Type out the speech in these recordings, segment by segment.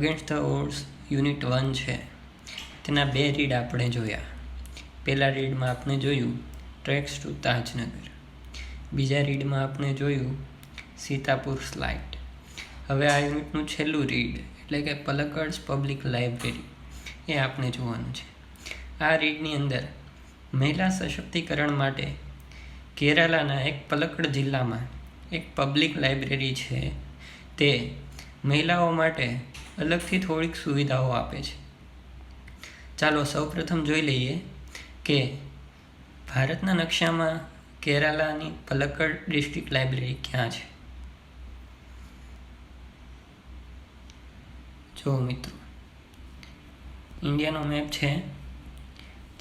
Against the odds unit 1 છે તેના 2 read આપણે જોયા. પહેલા રીડમાં આપણે જોયું ટ્રેક્સ ટુ તાજનગર, બીજા રીડમાં આપણે જોયું સીતાપુર સ્લાઇડ. હવે આ યુનિટનું છેલ્લું રીડ એટલે કે પલક્કડ્સ પબ્લિક લાઇબ્રેરી એ આપણે જોવાનું છે. આ રીડની અંદર મહિલા સશક્તિકરણ માટે કેરાલાના એક પલક્કડ જિલ્લામાં એક પબ્લિક લાઇબ્રેરી છે તે મહિલાઓ માટે અલગથી થોડીક સુવિધાઓ આપે છે. ચાલો સૌપ્રથમ જોઈ લઈએ કે ભારતના નકશામાં કેરાલાની પલક્કડ ડિસ્ટ્રિક્ટ લાઇબ્રેરી ક્યાં છે. જો મિત્રો, ઇન્ડિયાનો મેપ છે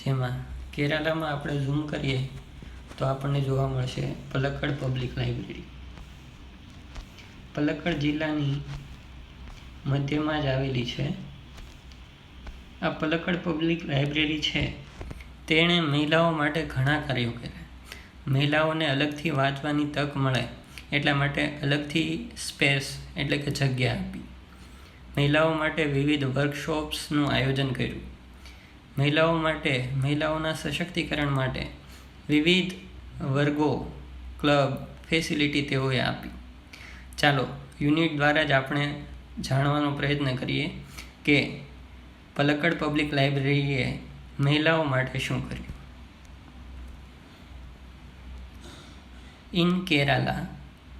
જેમાં કેરાલામાં આપણે ઝૂમ કરીએ તો આપણને જોવા મળશે પલક્કડ પબ્લિક લાઇબ્રેરી. પલક્કડ જિલ્લાની મધ્યમાં જ આવેલી છે. આ પલક્કડ પબ્લિક લાઇબ્રેરી છે તેણે મહિલાઓ માટે ઘણા કાર્યો કર્યા. મહિલાઓને અલગથી વાંચવાની તક મળે એટલા માટે અલગથી સ્પેસ એટલે કે જગ્યા આપી. મહિલાઓ માટે વિવિધ વર્કશોપ્સનું આયોજન કર્યું. મહિલાઓના સશક્તિકરણ માટે વિવિધ વર્ગો, ક્લબ, ફેસિલિટી તેઓએ આપી. ચાલો યુનિટ દ્વારા જ આપણે જાણવાનો પ્રયત્ન કરીએ કે પલક્કડ પબ્લિક લાઇબ્રેરીએ મહિલાઓ માટે શું કર્યું. In Kerala,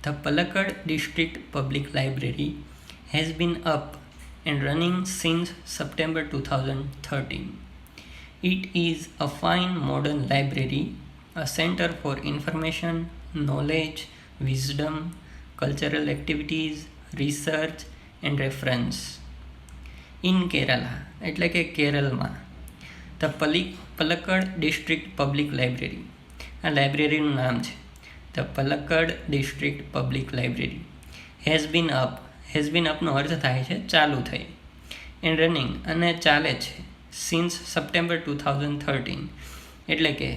the Palakkad District Public Library has been up and running since September 2013. It is a fine modern library, a center for information, knowledge, wisdom, cultural activities, research and reference. In Kerala, એટલે કે કેરળમાં, the Palakkad District Public Library, આ લાઇબ્રેરીનું નામ છે The Palakkad District Public Library has been up નો અર્થ થાય છે ચાલુ થઈ, and running અને ચાલે છે since September 2013 એટલે કે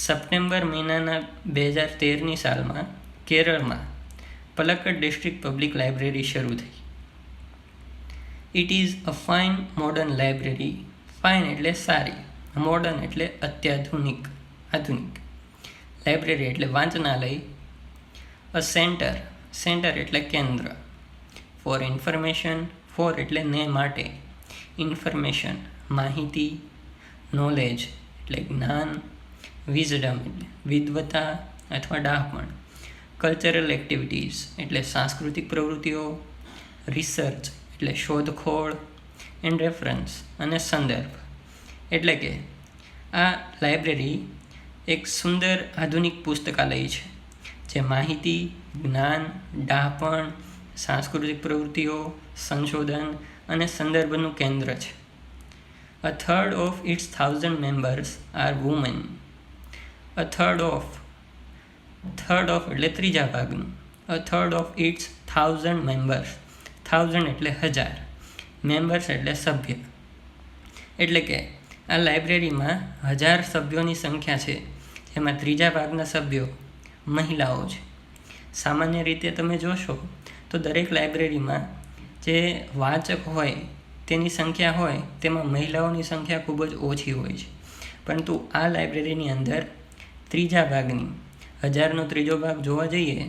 સપ્ટેમ્બર મહિનાના 2013ની સાલમાં કેરળમાં પલક્કડ ડિસ્ટ્રિક્ટ પબ્લિક લાઇબ્રેરી શરૂ થઈ. It is a fine modern library. Fine એટલે સારી, મોડર્ન એટલે આધુનિક. લાઇબ્રેરી એટલે વાંચનાલય. અ સેન્ટર એટલે કેન્દ્ર. ફોર ઇન્ફોર્મેશન, ફોર એટલે ને માટે, ઇન્ફોર્મેશન માહિતી, નોલેજ એટલે જ્ઞાન, વિઝડમ એટલે વિદ્વતા અથવા ડહાપણ, કલ્ચરલ એક્ટિવિટીઝ એટલે સાંસ્કૃતિક પ્રવૃત્તિઓ, રિસર્ચ એટલે શોધખોળ, એન્ડ રેફરન્સ અને સંદર્ભ. એટલે કે આ લાઇબ્રેરી એક સુંદર આધુનિક પુસ્તકાલય છે જે માહિતી, જ્ઞાન, ડહાપણ, સાંસ્કૃતિક પ્રવૃત્તિઓ, સંશોધન અને સંદર્ભનું કેન્દ્ર છે. A third of its 1,000 members are women. A third of એટલે ત્રીજા ભાગનું. A third of its 1,000 members. 1,000 એટલે 1000. મેમ્બર્સ એટલે સભ્ય. એટલે કે આ લાઇબ્રેરીમાં 1000 સભ્યોની સંખ્યા છે જેમાં ત્રીજા ભાગના સભ્યો મહિલાઓ છે. સામાન્ય રીતે તમે જોશો તો દરેક લાઇબ્રેરીમાં જે વાંચક હોય તેની સંખ્યા હોય તેમાં મહિલાઓની સંખ્યા ખૂબ જ ઓછી હોય છે. પરંતુ આ લાઇબ્રેરીની અંદર ત્રીજા ભાગની 1000નો ત્રીજો ભાગ જોવા જઈએ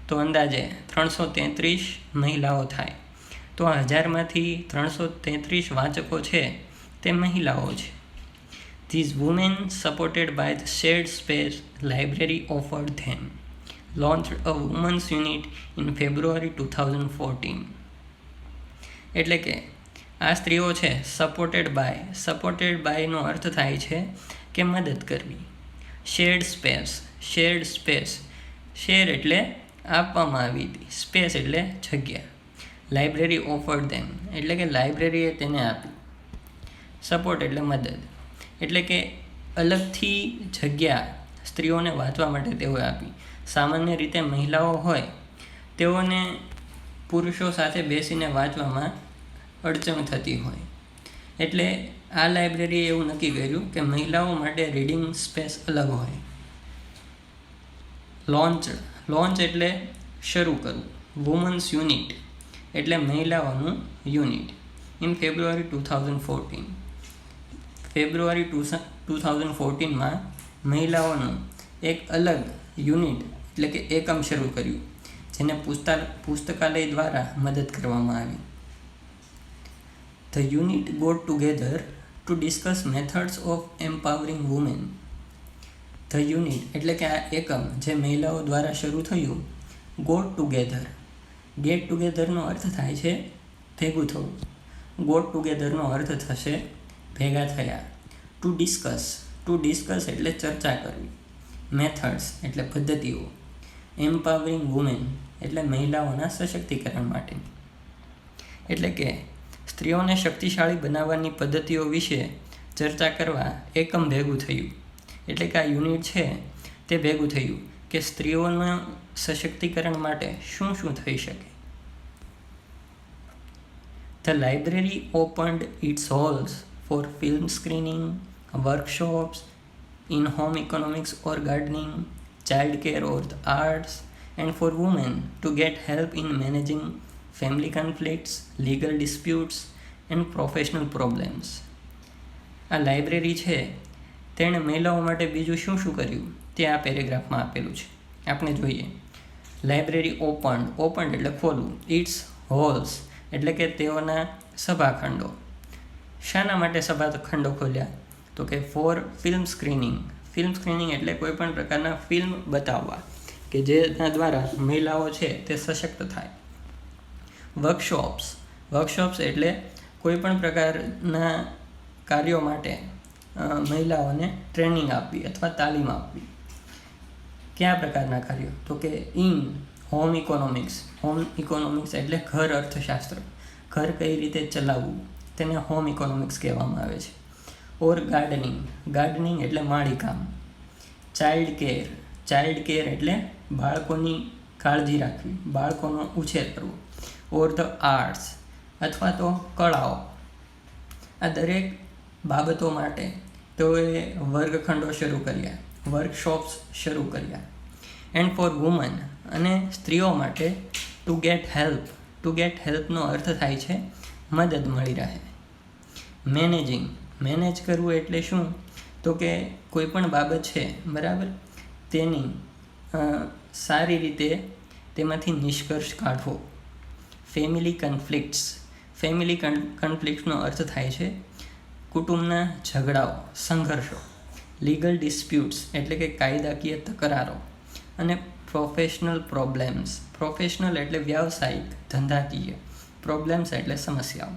તો અંદાજે 333 મહિલાઓ થાય. તો આ 1000માંથી 333 વાંચકો છે તે મહિલાઓ છે. These women, supported by the shared space library offered them, launched a women's unit in February 2014. એટલે કે આ સ્ત્રીઓ છે સપોર્ટેડ બાયનો અર્થ થાય છે કે મદદ કરવી. શેર્ડ સ્પેસ એટલે આપવામાં આવી હતી, સ્પેસ એટલે જગ્યા. લાઇબ્રેરી ઓફર્ડ ધેમ એટલે કે લાઇબ્રેરીએ તેને આપી. સપોર્ટ એટલે મદદ એટલે કે અલગથી જગ્યા સ્ત્રીઓને વાંચવા માટે તેઓએ આપી. સામાન્ય રીતે મહિલાઓ હોય તેઓને પુરુષો સાથે બેસીને વાંચવામાં અડચણ થતી હોય એટલે આ લાઇબ્રેરીએ એવું નક્કી કર્યું કે મહિલાઓ માટે રીડિંગ સ્પેસ અલગ હોય. લોન્ચ એટલે શરૂ કરવું. વુમન્સ યુનિટ એટલે મહિલાઓનું યુનિટ. In February 2014, ફેબ્રુઆરી 2014માં મહિલાઓનું એક અલગ યુનિટ એટલે કે એકમ શરૂ કર્યું, જેને પુસ્તકાલય દ્વારા મદદ કરવામાં આવી. The unit got together to discuss methods of empowering women. The unit એટલે કે આ એકમ જે મહિલાઓ દ્વારા શરૂ થયું, got together. get togetherનો અર્થ થાય છે ભેગું થવું. got togetherનો અર્થ થશે ભેગા થયા. ટુ ડિસ્કસ એટલે ચર્ચા કરવી. મેથડ્સ એટલે પદ્ધતિઓ. એમ્પાવરિંગ વુમેન એટલે મહિલાઓના સશક્તિકરણ માટે. એટલે કે સ્ત્રીઓને શક્તિશાળી બનાવવાની પદ્ધતિઓ વિશે ચર્ચા કરવા એકમ ભેગું થયું. એટલે કે આ યુનિટ છે તે ભેગું થયું કે સ્ત્રીઓના સશક્તિકરણ માટે શું શું થઈ શકે. The library opened its halls for film screening, workshops in home economics or gardening, childcare or the arts, and for women to get help in managing family conflicts, legal disputes, and professional problems. આ library છે તેણે મહિલાઓ માટે બીજું શું શું કર્યું તે આ પેરેગ્રાફમાં આપેલું છે. આપણે જોઈએ. લાઇબ્રેરી ઓપન્ડ એટલે ખોલવું. ઇટ્સ હોલ્સ એટલે કે તેઓના સભાખંડો. શાના માટે સભાખંડો ખોલ્યા? તો કે ફોર ફિલ્મ સ્ક્રીનિંગ એટલે કોઈ પણ પ્રકારના ફિલ્મ બતાવવા કે જેના દ્વારા મહિલાઓ છે તે સશક્ત થાય. વર્કશોપ્સ એટલે કોઈ પણ પ્રકારના કાર્યો માટે મહિલાઓને ટ્રેનિંગ આપવી અથવા તાલીમ આપવી. કયા પ્રકારના કાર્યો? તો કે હોમ ઇકોનોમિક્સ એટલે ઘર અર્થશાસ્ત્ર. ઘર કઈ રીતે ચલાવવું તેને હોમ ઇકોનોમિક્સ કહેવામાં આવે છે. ઓર ગાર્ડનિંગ એટલે માળીકામ. ચાઇલ્ડ કેર એટલે બાળકોની કાળજી રાખવી, બાળકોનો ઉછેર કરવો. ઓર ધ આર્ટ્સ અથવા તો કળાઓ. આ દરેક બાબતો માટે તેઓએ વર્ગખંડો શરૂ કર્યા, વર્કશોપ્સ શરૂ કર્યા. એન્ડ ફોર વુમન અને સ્ત્રીઓ માટે ટુ ગેટ હેલ્પનો અર્થ થાય છે મદદ મળી રહે. મેનેજ કરવું એટલે શું? તો કે કોઈ પણ બાબત છે બરાબર, તેની સારી રીતે તેમાંથી નિષ્કર્ષ કાઢવો. ફેમિલી કન્ફ્લિક્ટ્સનો અર્થ થાય છે કુટુંબના ઝઘડાઓ, સંઘર્ષો. લીગલ ડિસ્પ્યુટ્સ એટલે કે કાયદાકીય તકરારો. અને પ્રોફેશનલ એટલે વ્યાવસાયિક, ધંધાકીય. પ્રોબ્લેમ્સ એટલે સમસ્યાઓ.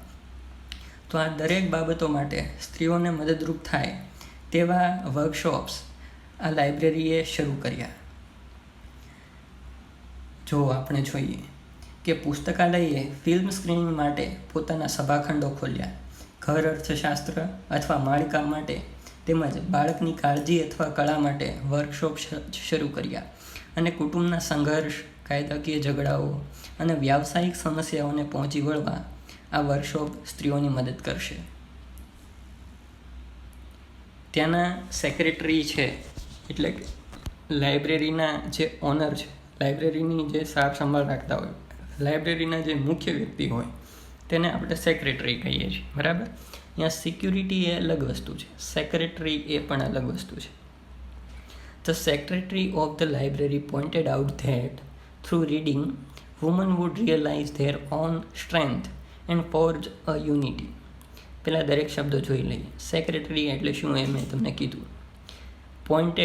તો આ દરેક બાબતો માટે સ્ત્રીઓને મદદરૂપ થાય તેવા વર્કશોપ્સ આ લાઇબ્રેરીએ શરૂ કર્યા. જો આપણે જોઈએ કે પુસ્તકાલયે ફિલ્મ સ્ક્રીનિંગ માટે પોતાના સભાખંડો ખોલ્યા, ઘર અર્થશાસ્ત્ર અથવા માળીકામ માટે તેમજ બાળકની કાળજી અથવા કળા માટે વર્કશોપ શરૂ કર્યા, અને કુટુંબના સંઘર્ષ, કાયદાકીય ઝઘડાઓ અને વ્યાવસાયિક સમસ્યાઓને પહોંચી વળવા આ વર્કશોપ સ્ત્રીઓની મદદ કરશે. ત્યાંના સેક્રેટરી છે એટલે કે લાઇબ્રેરીના જે ઓનર છે, લાઇબ્રેરીની જે સાર સંભાળ રાખતા હોય, લાઇબ્રેરીના જે મુખ્ય વ્યક્તિ હોય તેને આપણે સેક્રેટરી કહીએ છીએ, બરાબર. અહીંયા સિક્યુરિટી એ અલગ વસ્તુ છે, સેક્રેટરી એ પણ અલગ વસ્તુ છે. The secretary of the library pointed out that through reading, women would realize their own strength and forge a unity. પહેલાં દરેક શબ્દો જોઈ લઈએ. સેક્રેટરી એટલે શું એ મેં તમને કીધું. પોઈન્ટ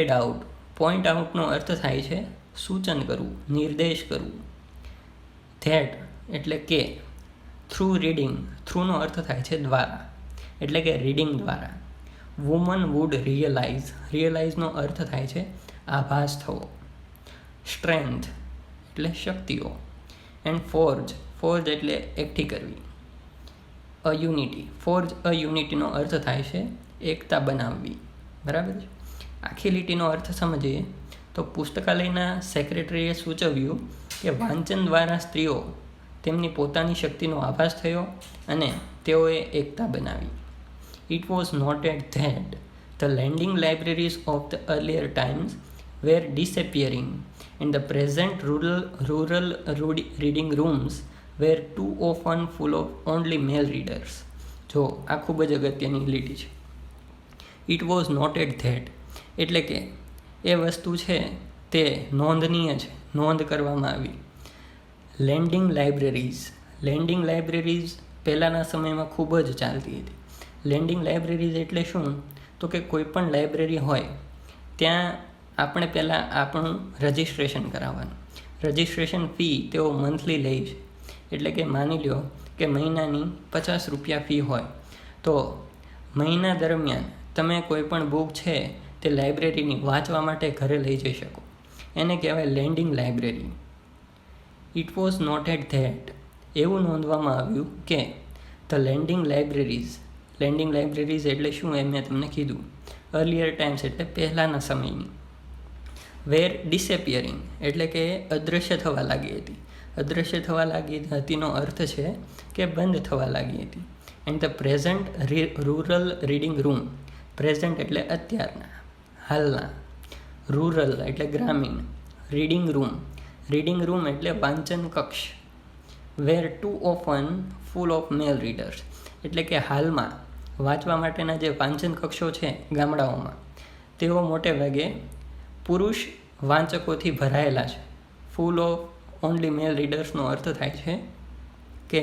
આઉટનો અર્થ થાય છે સૂચન કરવું, નિર્દેશ કરવું. ધેટ એટલે કે. થ્રુનો અર્થ થાય છે દ્વારા, એટલે કે રીડિંગ દ્વારા. વુમન વુડ રિયલાઇઝનો અર્થ થાય છે આભાસ થવો. સ્ટ્રેન્થ એટલે શક્તિઓ. એન્ડ ફોર્જ એટલે એકઠી કરવી. ફોર્જ અ યુનિટીનો અર્થ થાય છે એકતા બનાવવી, બરાબર છે. આખી લીટીનો અર્થ સમજીએ તો પુસ્તકાલયના સેક્રેટરીએ સૂચવ્યું કે વાંચન દ્વારા સ્ત્રીઓ તેમની પોતાની શક્તિનો આભાસ થયો અને તેઓએ એકતા બનાવી. It was noted that the lending libraries of the earlier times were disappearing and the present rural reading rooms were too often full of only male readers. જો આ ખૂબ જ અગત્યની લીટી છે. ઇટ વોઝ નોટેડ ધેટ એટલે કે એ વસ્તુ છે તે નોંધનીય છે, નોંધ કરવામાં આવી. લેન્ડિંગ લાઇબ્રેરીઝ પહેલાંના સમયમાં ખૂબ જ ચાલતી હતી. લેન્ડિંગ લાઇબ્રેરીઝ એટલે શું? તો કે કોઈ પણ લાઇબ્રેરી હોય ત્યાં આપણે પહેલાં આપણું રજિસ્ટ્રેશન કરાવવાનું. રજિસ્ટ્રેશન ફી તેઓ મંથલી લે છે. એટલે કે માની લો કે મહિનાની 50 રૂપિયા ફી હોય તો મહિના દરમિયાન તમે કોઈ પણ બુક છે તે લાઇબ્રેરીની વાંચવા માટે ઘરે લઈ જઈ શકો. એને કહેવાય landing library. It was noted that એવું નોંધવામાં આવ્યું કે ધ લેન્ડિંગ લાઇબ્રેરીઝ એટલે શું એ મેં તમને કીધું. અર્લિયર ટાઈમ્સ એટલે પહેલાંના સમયની. વેર ડિસેપિયરિંગ એટલે કે અદૃશ્ય થવા લાગી હતી. અદૃશ્ય થવા લાગી હતીનો અર્થ છે કે બંધ થવા લાગી હતી. And the present rural reading room. Present એટલે અત્યારના, હાલના. રૂરલ એટલે ગ્રામીણ. રીડિંગ રૂમ એટલે વાંચન કક્ષ. Were too often full of male readers એટલે કે હાલમાં વાંચવા માટેના જે વાંચન કક્ષો છે ગામડાઓમાં તેઓ મોટે ભાગે પુરુષ વાંચકોથી ભરાયેલા છે. ફૂલ ઓફ ઓનલી મેલ રીડર્સનો અર્થ થાય છે કે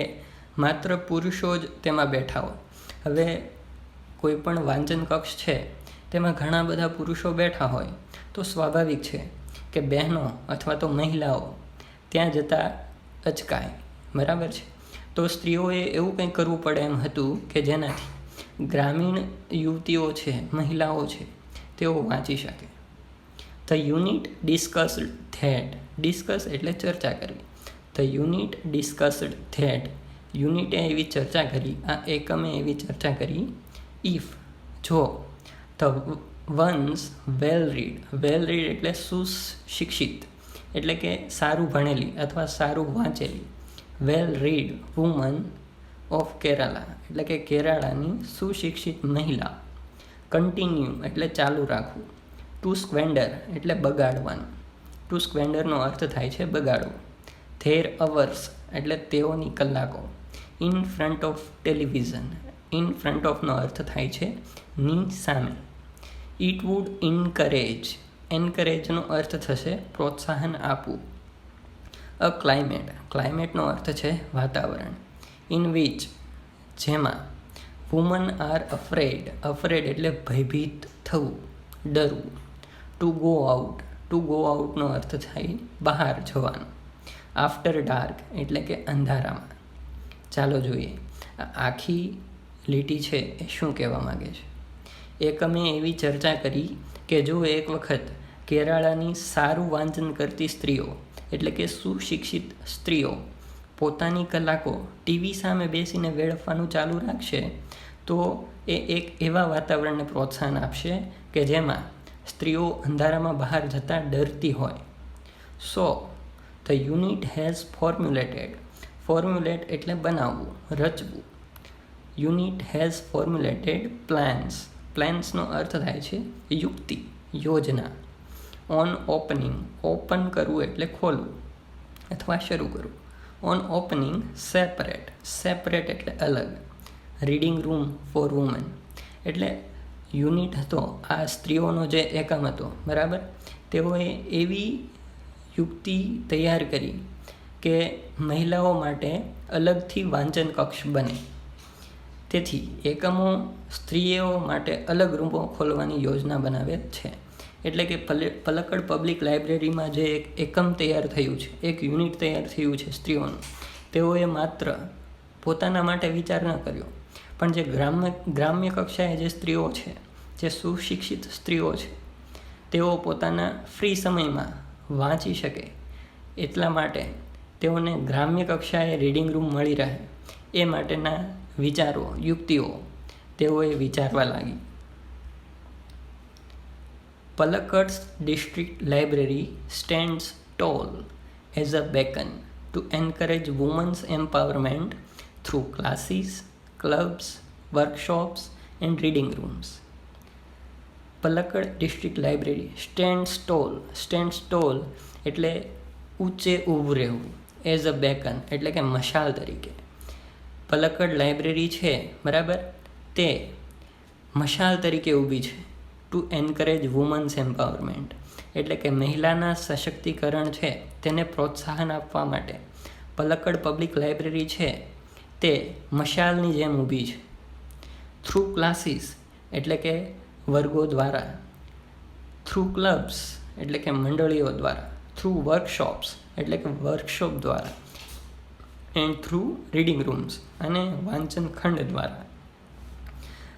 માત્ર પુરુષો જ તેમાં બેઠા હોય. હવે કોઈ પણ વાંચન કક્ષ છે તેમાં ઘણા બધા પુરુષો બેઠા હોય તો સ્વાભાવિક છે કે બહેનો અથવા તો મહિલાઓ ત્યાં જતાં અચકાય. બરાબર છે. તો સ્ત્રીઓએ એવું કંઈક કરવું પડે એમ હતું કે જેનાથી ગ્રામીણ યુવતીઓ છે, મહિલાઓ છે, તેઓ વાંચી શકે. The unit discussed that. Discuss એટલે ચર્ચા કરવી. ધ યુનિટ ડિસ્કસ્ડ ધેટ યુનિટે એવી ચર્ચા કરી, આ એકમે એવી ચર્ચા કરી. ઇફ જો ધ વન્સ વેલ રીડ એટલે સુશિક્ષિત એટલે કે સારું ભણેલી અથવા સારું વાંચેલી. વેલ રીડ વુમન ઓફ કેરાલા એટલે કે કેરાલાની સુશિક્ષિત મહિલા. કન્ટિન્યુ એટલે ચાલુ રાખવું. ટુ સ્ક્વેન્ડર એટલે બગાડવાનું. ટુ સ્ક્વેન્ડરનો અર્થ થાય છે બગાડવું. ધેર અવર્સ એટલે તેઓની કલાકો. In front of television. In front ઓફનો અર્થ થાય છે ની સામે. ઇટ વુડ એન્કરેજનો અર્થ થશે પ્રોત્સાહન આપવું. અ ક્લાઇમેટનો અર્થ છે વાતાવરણ. ઇન વિચ જેમાં. વુમન આર અફ્રેડ એટલે ભયભીત થવું, ડરવું. ટુ ગો આઉટનો અર્થ થાય બહાર જવાનું. આફ્ટર ડાર્ક એટલે કે અંધારામાં. ચાલો જોઈએ આખી લીટી છે એ શું કહેવા માગે છે. એકમે એવી ચર્ચા કરી કે જો એક વખત કેરાલાની સારું વાંચન કરતી સ્ત્રીઓ એટલે કે સુશિક્ષિત સ્ત્રીઓ પોતાની કલાકો ટીવી સામે બેસીને વેડફવાનું ચાલુ રાખશે તો એ એક એવા વાતાવરણને પ્રોત્સાહન આપશે કે જેમાં સ્ત્રીઓ અંધારામાં બહાર જતાં ડરતી હોય. સો ધ યુનિટ હેઝ ફોર્મ્યુલેટ એટલે બનાવવું, રચવું. યુનિટ હેઝ ફોર્મ્યુલેટેડ પ્લાન્સનો અર્થ થાય છે યુક્તિ, યોજના. ઓન ઓપન કરવું એટલે ખોલવું અથવા શરૂ કરવું. ઓન ઓપનિંગ સેપરેટ એટલે અલગ. રીડિંગ રૂમ ફોર વુમન એટલે યુનિટ હતો આ સ્ત્રીઓનો જે એકમ હતો, બરાબર. તેઓએ એવી યુક્તિ તૈયાર કરી કે મહિલાઓ માટે અલગથી વાંચન કક્ષ બને. તેથી એકમો સ્ત્રીઓ માટે અલગ રૂમો ખોલવાની યોજના બનાવે છે. એટલે કે પલક્કડ પબ્લિક લાઇબ્રેરીમાં જે એક એકમ તૈયાર થયું છે, એક યુનિટ તૈયાર થયું છે સ્ત્રીઓનું, તેઓએ માત્ર પોતાના માટે વિચાર ન કર્યો, પણ જે ગ્રામ્ય કક્ષાએ જે સ્ત્રીઓ છે, જે સુશિક્ષિત સ્ત્રીઓ છે, તેઓ પોતાના ફ્રી સમયમાં વાંચી શકે એટલા માટે તેઓને ગ્રામ્ય કક્ષાએ રીડિંગ રૂમ મળી રહે એ માટેના વિચારો, યુક્તિઓ તેઓએ વિચારવા લાગી. Palakad's district library stands tall as a beacon to encourage women's empowerment through classes, clubs, workshops and reading rooms. Palakkad district library stands tall એટલે ઊંચે ઊભું રહેવું. એઝ અ બેકન એટલે કે મશાલ તરીકે. પલક્કડ લાઇબ્રેરી છે બરાબર, તે મશાલ તરીકે ઊભી છે ટુ એન્કરેજ વુમન્સ એમ્પાવરમેન્ટ, એટલે કે મહિલાના સશક્તિકરણ છે તેને પ્રોત્સાહન આપવા માટે પલક્કડ પબ્લિક લાઇબ્રેરી છે તે મશાલની જેમ ઊભી છે. થ્રુ ક્લાસીસ એટલે કે વર્ગો દ્વારા, થ્રુ ક્લબ્સ એટલે કે મંડળીઓ દ્વારા, થ્રુ વર્કશોપ્સ એટલે કે વર્કશોપ દ્વારા, એન્ડ થ્રુ રીડિંગ રૂમ્સ અને વાંચન ખંડ દ્વારા.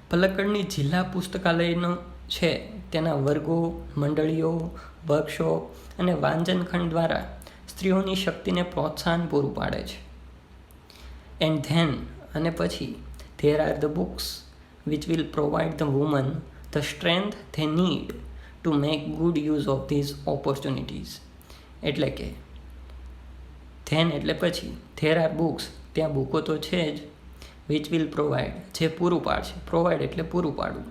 પલક્કડની જિલ્લા પુસ્તકાલયનો છે તેના વર્ગો, મંડળીઓ, વર્કશોપ અને વાંચન ખંડ દ્વારા સ્ત્રીઓની શક્તિને પ્રોત્સાહન પૂરું પાડે છે. એન્ડ ધેન અને પછી there are the books which will provide the women the strength they need to make good use of these opportunities. એટલે કે ધેન એટલે પછી, ધેર આર બુક્સ ત્યાં બુકો તો છે જ, વિચ વિલ પ્રોવાઈડ જે પૂરું પાડશે, પ્રોવાઈડ એટલે પૂરું પાડવું,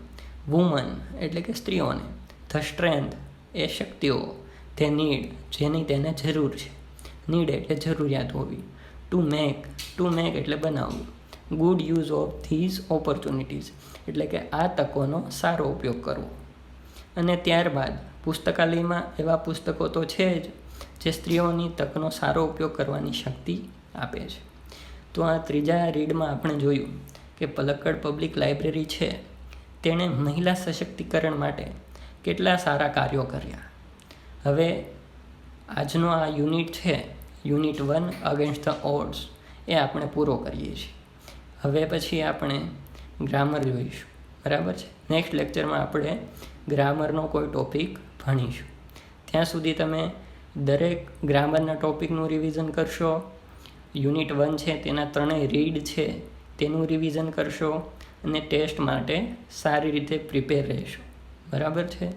વુમન એટલે કે સ્ત્રીઓને, ધ સ્ટ્રેન્થ એ શક્તિઓ, તે નીડ જેની તેને જરૂર છે, નીડ એટલે જરૂરિયાત હોવી, ટુ મેક એટલે બનાવવું, good use of this opportunities એટલે કે આ તકોનો સારો ઉપયોગ કરવો. અને ત્યારબાદ પુસ્તકાલયમાં એવા પુસ્તકો તો છે જ જે સ્ત્રીઓની તકનો સારો ઉપયોગ કરવાની શક્તિ આપે છે. તો આ ત્રીજા રીડમાં આપણે જોયું કે પલક્કડ પબ્લિક લાઇબ્રેરી છે તેણે મહિલા સશક્તિકરણ માટે કેટલા સારા કાર્યો કર્યા. હવે આજનો આ યુનિટ છે, યુનિટ 1 અગેન્સ્ટ ધ ઓડ્સ, એ આપણે પૂરો કરીએ છીએ. હવે પછી આપણે ગ્રામર જોઈશું, બરાબર છે. નેક્સ્ટ લેક્ચરમાં આપણે ગ્રામરનો કોઈ ટોપિક ભણીશું. ત્યાં સુધી તમે દરેક ગ્રામરના ટોપિકનું રિવિઝન કરશો. યુનિટ 1 છે તેના 3 રીડ છે તેનું રિવિઝન કરશો અને ટેસ્ટ માટે સારી રીતે પ્રિપેર રહેશો, બરાબર છે.